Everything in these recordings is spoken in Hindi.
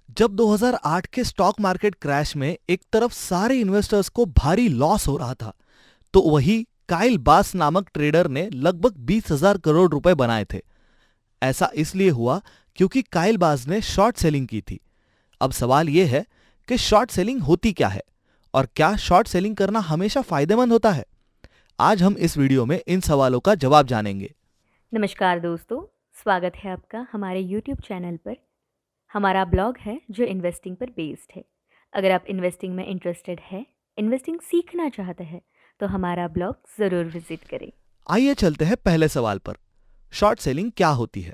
जब 2008 के स्टॉक मार्केट क्रैश में एक तरफ सारे इन्वेस्टर्स को भारी लॉस हो रहा था, तो वही काइल बास नामक ट्रेडर ने लगभग 20,000 करोड़ रुपए बनाए थे। ऐसा इसलिए हुआ क्योंकि काइल बास ने शॉर्ट सेलिंग की थी। अब सवाल यह है कि शॉर्ट सेलिंग होती क्या है और क्या शॉर्ट सेलिंग करना हमेशा फायदेमंद होता है। आज हम इस वीडियो में इन सवालों का जवाब जानेंगे। नमस्कार दोस्तों, स्वागत है आपका हमारे YouTube चैनल पर। हमारा ब्लॉग है जो इन्वेस्टिंग पर बेस्ड है। अगर आप इन्वेस्टिंग में इंटरेस्टेड है, इन्वेस्टिंग सीखना चाहते हैं, तो हमारा ब्लॉग ज़रूर विजिट करें। आइए चलते हैं पहले सवाल पर। शॉर्ट सेलिंग क्या होती है?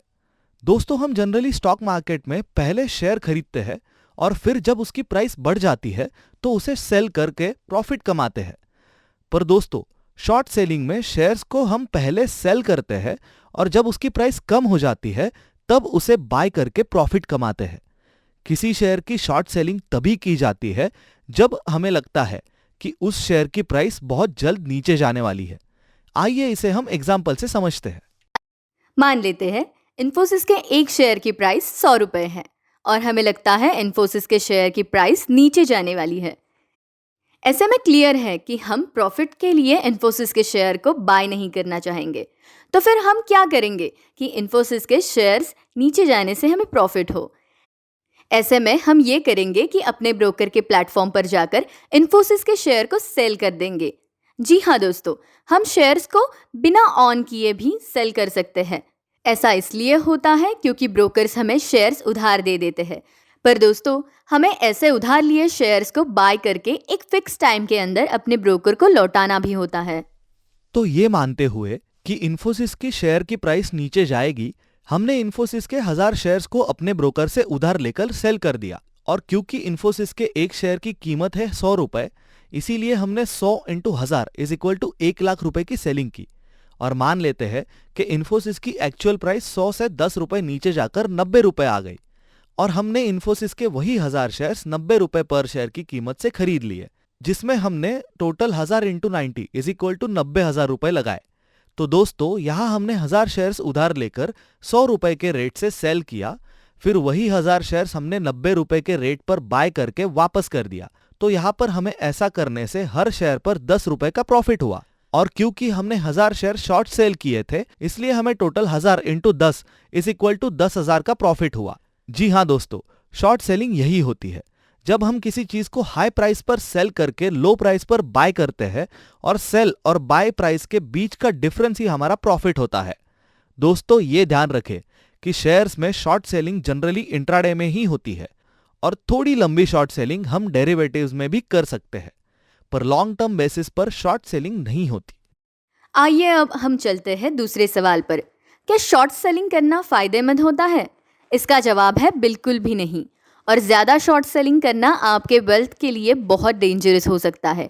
दोस्तों, हम जनरली स्टॉक मार्केट में पहले शेयर खरीदते हैं और फिर जब उसकी प्राइस बढ़ जाती है तो उसे सेल करके प्रॉफिट कमाते हैं। पर दोस्तों, शॉर्ट सेलिंग में शेयर्स को हम पहले सेल करते हैं और जब उसकी प्राइस कम हो जाती है तब उसे बाय करके प्रॉफिट कमाते हैं। किसी शेयर की शॉर्ट सेलिंग तभी की जाती है जब हमें लगता है कि उस शेयर की प्राइस बहुत जल्द नीचे जाने वाली है। आइए इसे हम एग्जाम्पल से समझते हैं। मान लेते हैं इन्फोसिस के एक शेयर की प्राइस 100 रुपये है और हमें लगता है इन्फोसिस के शेयर की प्राइस नीचे जाने वाली है। ऐसे में क्लियर है कि हम प्रॉफिट के लिए इन्फोसिस के शेयर को बाय नहीं करना चाहेंगे। तो फिर हम क्या करेंगे कि इन्फोसिस के शेयर्स नीचे जाने से हमें प्रॉफिट हो। ऐसे में हम ये करेंगे कि अपने ब्रोकर के प्लेटफॉर्म पर जाकर इन्फोसिस के शेयर को सेल कर देंगे। जी हाँ दोस्तों, हम शेयर्स को बिना ऑन किए भी सेल कर सकते हैं। ऐसा इसलिए होता है क्योंकि ब्रोकर्स हमें शेयर्स उधार दे देते हैं। पर दोस्तों, हमें ऐसे उधार लिए शेयर्स को बाय करके एक फिक्स टाइम के अंदर अपने ब्रोकर को लौटाना भी होता है। तो ये मानते हुए कि इन्फोसिस की शेयर की प्राइस नीचे जाएगी, हमने इन्फोसिस के 1000 शेयर्स को अपने ब्रोकर से उधार लेकर सेल कर दिया। और क्योंकि इन्फोसिस के एक शेयर की कीमत है 100 रुपए, इसीलिए हमने 100 into 1000 is equal to 1 lakh रुपए की सेलिंग की। और मान लेते हैं कि इन्फोसिस की एक्चुअल प्राइस 100 से 10 रुपए नीचे जाकर 90 रुपए आ गई और हमने इन्फोसिस के वही 1000 शेयर्स 90 रुपए पर शेयर की कीमत से खरीद लिए, जिसमें हमने total 1000 into 90 is equal to 90,000 रुपए लगाए। तो दोस्तों, यहां हमने 1000 शेयर्स उधार लेकर 100 रुपए के रेट से सेल किया, फिर वही 1000 शेयर्स हमने 90 रुपए के रेट पर बाय करके वापस कर दिया। तो यहां पर हमें ऐसा करने से हर शेयर पर 10 रुपए का प्रॉफिट हुआ। और क्योंकि हमने 1000 शेयर शॉर्ट सेल किए थे, इसलिए हमें total 1000 into 10 is equal to 10,000 का प्रॉफिट हुआ। जी हाँ दोस्तों, शॉर्ट सेलिंग यही होती है। जब हम किसी चीज को हाई प्राइस पर सेल करके लो प्राइस पर बाय करते हैं और सेल और बाय प्राइस के बीच का डिफरेंस ही हमारा प्रॉफिट होता है। दोस्तों, ये ध्यान रखें कि शेयर्स में शॉर्ट सेलिंग जनरली इंट्राडे में ही होती है और थोड़ी लंबी शॉर्ट सेलिंग हम डेरिवेटिव्स में भी कर सकते हैं, पर लॉन्ग टर्म बेसिस पर शॉर्ट सेलिंग नहीं होती। आइए अब हम चलते हैं दूसरे सवाल पर। क्या शॉर्ट सेलिंग करना फायदेमंद होता है? इसका जवाब है बिल्कुल भी नहीं। और ज़्यादा शॉर्ट सेलिंग करना आपके वेल्थ के लिए बहुत डेंजरस हो सकता है।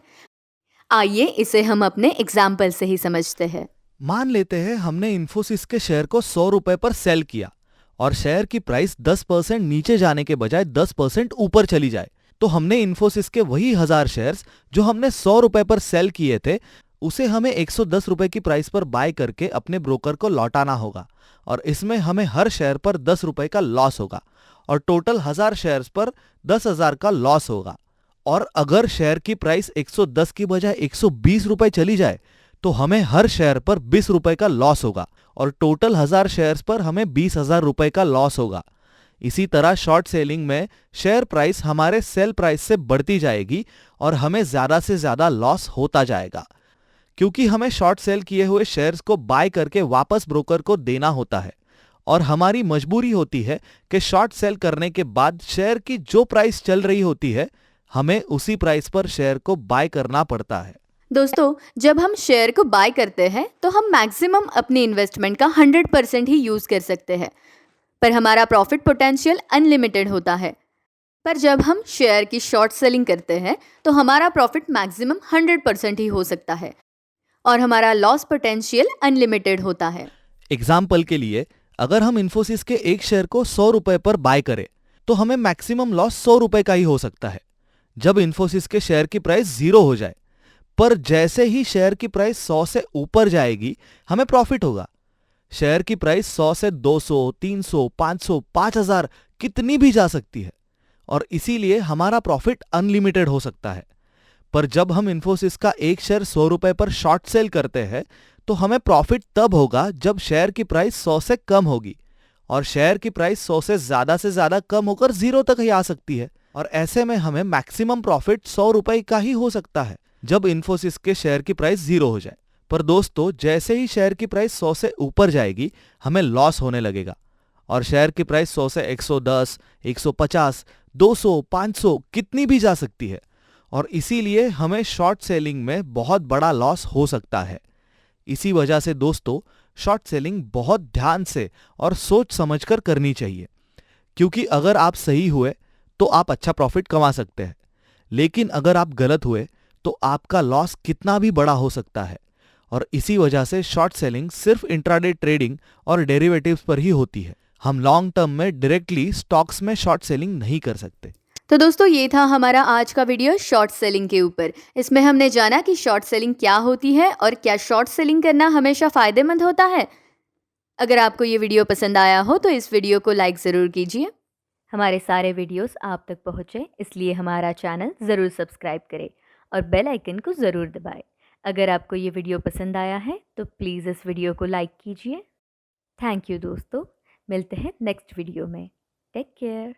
आइए इसे हम अपने एग्जाम्पल से ही समझते हैं। मान लेते हैं हमने इन्फोसिस के शेयर को 100 रुपए पर सेल किया और शेयर की प्राइस 10% नीचे जाने के बजाय 10% ऊपर चली जाए, तो हमने इन्फोसिस के वही 1000 शेयर्स जो हमने 100 रुपए पर सेल किए थे, उसे हमें 110 रुपए की प्राइस पर बाय करके अपने ब्रोकर को लौटाना होगा। और इसमें हमें हर शेयर पर 10 रुपए का लॉस होगा और टोटल 1000 शेयर्स पर 10,000 का लॉस होगा। और अगर शेयर की प्राइस 110 की बजाय 120 रुपए चली जाए तो हमें हर शेयर पर 20 रुपए का लॉस होगा और टोटल 1000 शेयर्स पर हमें 20,000 रुपए का लॉस होगा। इसी तरह शॉर्ट सेलिंग में शेयर प्राइस हमारे सेल प्राइस से बढ़ती जाएगी और हमें ज्यादा से ज्यादा लॉस होता जाएगा, क्योंकि हमें शॉर्ट सेल किए हुए शेयर्स को बाय करके वापस ब्रोकर को देना होता है और हमारी मजबूरी होती है कि शॉर्ट सेल करने के बाद शेयर की जो प्राइस चल रही होती है, हमें उसी प्राइस पर शेयर को बाय करना पड़ता है। दोस्तों, जब हम शेयर को बाय करते हैं तो हम मैक्सिमम अपनी इन्वेस्टमेंट का 100% ही यूज़ कर सकते हैं, पर हमारा प्रॉफिट पोटेंशियल अनलिमिटेड होता है। पर जब हम शेयर की शॉर्ट सेलिंग करते हैं तो हमारा प्रॉफिट मैक्सिमम 100% ही हो सकता है और हमारा लॉस पोटेंशियल अनलिमिटेड होता है। एग्जाम्पल के लिए, अगर हम इन्फोसिस के एक शेयर को 100 रुपए पर बाय करें तो हमें मैक्सिमम लॉस 100 रुपए का ही हो सकता है जब इन्फोसिस के शेयर की प्राइस 0 हो जाए। पर जैसे ही शेयर की प्राइस 100 से ऊपर जाएगी, हमें प्रॉफिट होगा। शेयर की प्राइस 100 से 200, 300, 500, 5000 कितनी भी जा सकती है। और इसीलिए हमारा प्रॉफिट अनलिमिटेड हो सकता है। पर जब हम इन्फोसिस का एक शेयर 100 रुपए पर शॉर्ट सेल करते हैं तो हमें प्रॉफिट तब होगा जब शेयर की प्राइस 100 से कम होगी, और शेयर की प्राइस 100 से ज्यादा कम होकर 0 तक ही आ सकती है। और ऐसे में हमें मैक्सिमम प्रॉफिट 100 रुपए का ही हो सकता है जब इन्फोसिस के शेयर की प्राइस 0 हो जाए। पर दोस्तों, जैसे ही शेयर की प्राइस 100 से ऊपर जाएगी हमें लॉस होने लगेगा, और शेयर की प्राइस 100 से 110, 150, 200, 500 कितनी भी जा सकती है, और इसीलिए हमें शॉर्ट सेलिंग में बहुत बड़ा लॉस हो सकता है। इसी वजह से दोस्तों, शॉर्ट सेलिंग बहुत ध्यान से और सोच समझकर करनी चाहिए, क्योंकि अगर आप सही हुए तो आप अच्छा प्रॉफिट कमा सकते हैं, लेकिन अगर आप गलत हुए तो आपका लॉस कितना भी बड़ा हो सकता है। और इसी वजह से शॉर्ट सेलिंग सिर्फ इंट्राडे ट्रेडिंग और डेरिवेटिव्स पर ही होती है। हम लॉन्ग टर्म में डायरेक्टली स्टॉक्स में शॉर्ट सेलिंग नहीं कर सकते। तो दोस्तों, ये था हमारा आज का वीडियो शॉर्ट सेलिंग के ऊपर। इसमें हमने जाना कि शॉर्ट सेलिंग क्या होती है और क्या शॉर्ट सेलिंग करना हमेशा फ़ायदेमंद होता है। अगर आपको ये वीडियो पसंद आया हो तो इस वीडियो को लाइक ज़रूर कीजिए। हमारे सारे वीडियोस आप तक पहुँचे, इसलिए हमारा चैनल ज़रूर सब्सक्राइब करें और बेल आइकन को ज़रूर दबाएं। अगर आपको ये वीडियो पसंद आया है तो प्लीज़ इस वीडियो को लाइक कीजिए। थैंक यू दोस्तों, मिलते हैं नेक्स्ट वीडियो में। Take care.